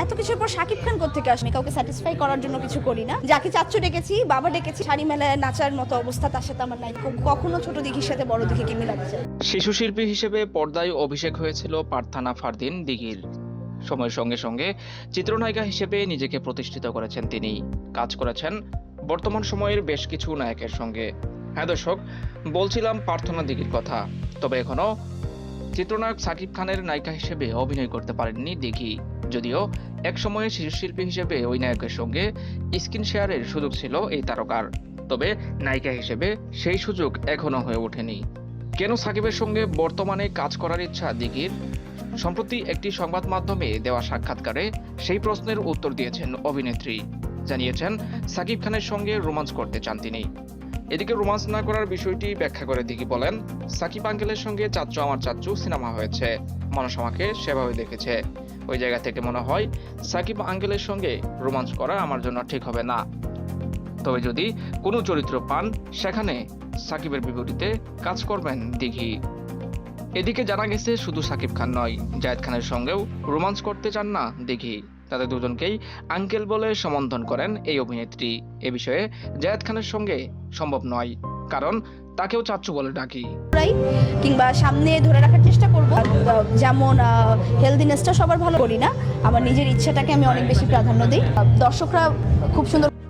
এত কিছুর পর শাকিব খান কোত্থেকে আসে? আমি কাউকে স্যাটিসফাই করার জন্য কিছু করি না। যাকে চাচ্চু ডেকেছি, বাবা ডেকেছি, শাড়ি মেলায় নাচার মতো অবস্থা তার সাথে আমার নাই। কখনো ছোট দিঘির সাথে বড় দিঘিকে মিলাতে চাই। শিশু শিল্পী হিসেবে পর্দায় অভিষেক হয়েছিল পারথানা ফারদিন দিঘির। সময়ের সঙ্গে সঙ্গে চিত্রনায়িকা হিসেবে নিজেকে প্রতিষ্ঠিত করেছেন তিনি। কাজ করেছেন বর্তমান সময়ের বেশ কিছু নায়কের সঙ্গে। হ্যাঁ দর্শক, বলছিলাম প্রার্থনা দিঘির কথা। তবে এখনো চিত্রনায়ক সাকিব খানের নায়িকা হিসেবে অভিনয় করতে পারেননি দিঘি। যদিও একসময়ে শিশু শিল্পী হিসেবে ওই নায়কের সঙ্গে স্ক্রিন শেয়ারের সুযোগ ছিল এই তারকার। তবে নায়িকা হিসেবে সেই সুযোগ এখনো হয়ে ওঠেনি। কেন সাকিবের সঙ্গে বর্তমানে কাজ করার ইচ্ছা দিঘির? সম্প্রতি একটি সংবাদ মাধ্যমে দেওয়া সাক্ষাৎকারে সেই প্রশ্নের উত্তর দিয়েছেন অভিনেত্রী। জানিয়েছেন সাকিব খানের সঙ্গে রোমান্স করতে চান তিনি। এদিকে রোমান্স না করার বিষয়টি ব্যাখ্যা করে দিঘি বলেন, সাকিব আঙ্কেলের সঙ্গে চাচ্চু আমার চাচ্চু সিনেমা হয়েছে, মানুষ আমাকে সেভাবে দেখেছে। ওই জায়গা থেকে মনে হয় সাকিব আঙ্কেলের সঙ্গে রোমান্স করা আমার জন্য ঠিক হবে না। তবে যদি কোনো চরিত্র পান, সেখানে সাকিবের বিপরীতে কাজ করবেন দিঘি। এদিকে জানা গেছে শুধু সাকিব খান নয়, জায়েদ খানের সঙ্গেও রোমান্স করতে চান না দিঘি। তাদের দুজনকেই আঙ্কেল বলে সম্বোধন করেন এই অভিনেত্রী। এ বিষয়ে জায়েদ খানের সঙ্গে সম্ভব নয়, কারণ তাকেও চাচ্চু বলে ডাকি। কিংবা সামনে ধরে রাখার চেষ্টা করব। যেমন হেলদিনেসটা সবার ভালো করি না, আমার নিজের ইচ্ছাটাকে আমি অনেক বেশি প্রাধান্য দিই। দর্শকরা খুব সুন্দর